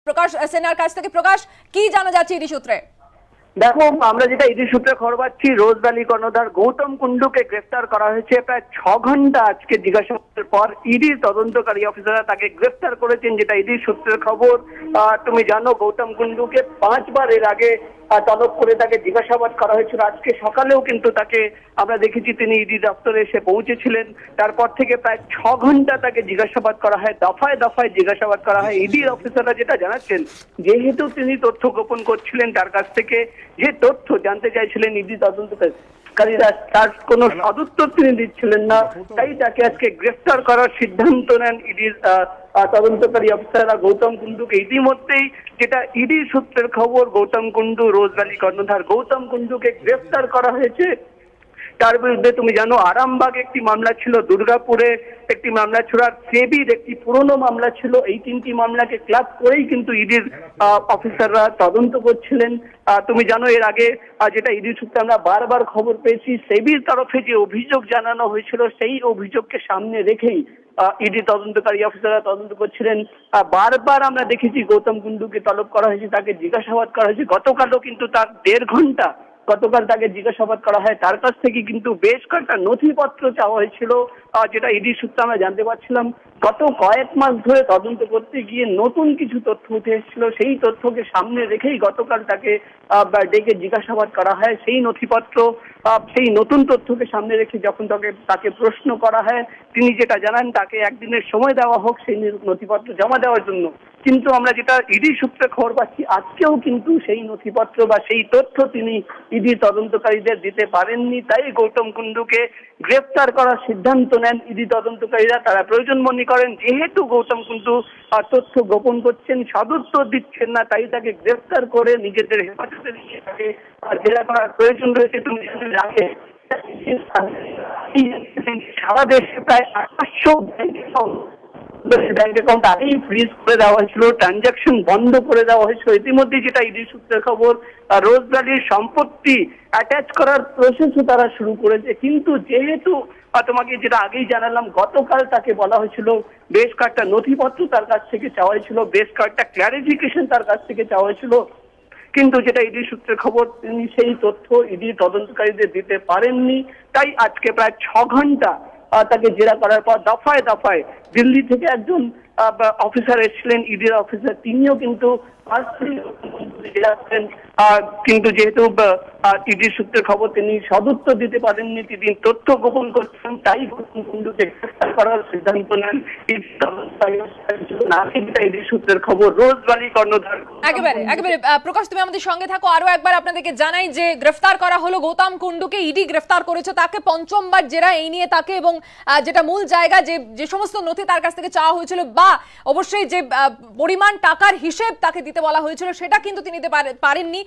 প্রকাশ সেনার কাছ থেকে। প্রকাশ, কি জানা যাচ্ছে ইডি সূত্রে? দেখো, আমরা যেটা ইডি সূত্রে খবর পাচ্ছি, রোজভ্যালি কর্ণধার গৌতম কুন্ডুকে গ্রেফতার করা হয়েছে প্রায় 6 ঘন্টা আজকে জিজ্ঞাসাবাদের পর। ইডির তদন্তকারী অফিসাররা তাকে গ্রেফতার করেছেন, যেটা ইডির সূত্রের খবর। তুমি জানো, গৌতম কুন্ডুকে 5 বার এর আগে তলব করে তাকে জিজ্ঞাসাবাদ করা হয়েছিল। আজকে সকালেও কিন্তু তাকে আমরা দেখেছি, তিনি ইডি দপ্তরে এসে পৌঁছেছিলেন। তারপর থেকে প্রায় 6 ঘন্টা তাকে জিজ্ঞাসাবাদ করা হয়, দফায় দফায় জিজ্ঞাসাবাদ করা হয়। ইডির অফিসাররা যেটা জানাচ্ছেন, যেহেতু তিনি তথ্য গোপন করছিলেন, তার কাছ থেকে যে তথ্য জানতে চাইছিলেন ইডি তদন্তকারীরা, তার কোনো সদুত্তর তিনি দিচ্ছিলেন না, তাই তাকে আজকে গ্রেফতার করার সিদ্ধান্ত নেন ইডির তদন্তকারী অফিসাররা। গৌতম কুন্ডুকে ইতিমধ্যেই, যেটা ইডি সূত্রের খবর, গৌতম কুন্ডু, রোজভ্যালি কর্ণধার গৌতম কুন্ডুকে গ্রেফতার করা হয়েছে। তার বিরুদ্ধে তুমি জানো, আরামবাগ একটি মামলা ছিল, দুর্গাপুরে একটি মামলা ছিল, আর সেবির একটি পুরনো মামলা ছিল। এই 3টি মামলাকে ক্লাব করেই কিন্তু ইডির অফিসাররা তদন্ত করছিলেন। তুমি জানো, এর আগে যেটা ইডি সূত্রে আমরা বারবার খবর পেয়েছি, সেবির তরফে যে অভিযোগ জানানো হয়েছিল, সেই অভিযোগকে সামনে রেখেই ইডি তদন্তকারী অফিসাররা তদন্ত করছিলেন। বারবার আমরা দেখেছি গৌতম কুন্ডুকে তলব করা হয়েছে, তাকে জিজ্ঞাসাবাদ করা হয়েছে। গতকালও কিন্তু তার 1.5 ঘন্টা গতকাল তাকে জিজ্ঞাসাবাদ করা হয়। তার কাছ থেকে কিন্তু বেশ কয়েকটা নথিপত্র চাওয়া হয়েছিল, যেটা ইডি সূত্রে আমরা জানতে পারছিলাম। গত কয়েক মাস ধরে তদন্ত করতে গিয়ে নতুন কিছু তথ্য উঠে এসেছিল, সেই তথ্যকে সামনে রেখেই গতকাল তাকে ডেকে জিজ্ঞাসাবাদ করা হয়। সেই নথিপত্র, সেই নতুন তথ্যকে সামনে রেখে যখন তাকে প্রশ্ন করা হয়, তিনি যেটা জানান, তাকে 1 দিনের সময় দেওয়া হোক সেই নথিপত্র জমা দেওয়ার জন্য। কিন্তু আমরা যেটা ইডি সূত্রে খবর পাচ্ছি, আজকেও কিন্তু সেই নথিপত্র বা সেই তথ্য তিনি ইডি তদন্তকারীদের দিতে পারেননি। তাই গৌতম কুন্ডুকে গ্রেফতার করার সিদ্ধান্ত নেন ইডি তদন্তকারীরা। তারা প্রয়োজন মনে করেন, যেহেতু গৌতম কুন্ডু তথ্য গোপন করছেন, সদুত্তর দিচ্ছেন না, তাই তাকে গ্রেফতার করে নিজেদের হেফাজতে নিয়ে তাকে জেরা করার প্রয়োজন রয়েছে। তুমি আগে সারা দেশে প্রায় 800 ব্যাংক অ্যাকাউন্ট আগেই ফ্রিজ করে দেওয়া হয়েছিল, ট্রানজাকশন বন্ধ করে দেওয়া হয়েছিল। ইতিমধ্যে যেটা ইডি সূত্রের খবর, রোজভ্যালির সম্পত্তি অ্যাটাচ করার প্রসেসও তারা শুরু করেছে। কিন্তু যেহেতু তোমাকে যেটা আগেই জানালাম, গতকাল তাকে বলা হয়েছিল, বেশ কয়েকটা নথিপত্র তার কাছ থেকে চাওয়া হয়েছিল, বেশ কয়েকটা ক্ল্যারিফিকেশন তার কাছ থেকে চাওয়া হয়েছিল। কিন্তু যেটা ইডি সূত্রের খবর, তিনি সেই তথ্য ইডি তদন্তকারীদের দিতে পারেননি। তাই আজকে প্রায় 6 ঘন্টা তাকে জেরা করার পর দফায় দফায় দিল্লি থেকে একজন অফিসার এসেছিলেন, ইডির অফিসার, তিনিও কিন্তু কিন্তু যেহেতু ইডির সূত্রের খবর, তিনি সদুত্তর দিতে পারেননি, তিনি তথ্য গোপন করছেন, তাই গৌতম কুন্ডুকে গ্রেফতার করার সিদ্ধান্ত নেন ইডির সূত্রের খবর। রোজভ্যালি কর্ণধার একেবারে প্রকাশ, তুমি আমাদের সঙ্গে থাকো। আরো একবার আপনাদেরকে জানাই যে গ্রেফতার করা হলো গৌতম কুন্ডুকে, ইডি গ্রেফতার করেছে তাকে 5বার জেরা। এই নিয়ে তাকে এবং যেটা মূল জায়গা, যে সমস্ত নথি তার কাছ থেকে চাওয়া হয়েছিল বা অবশ্যই যে পরিমাণ টাকার হিসেব তাকে দিতে বলা হয়েছিল, সেটা কিন্তু তিনি দিতে পারেননি।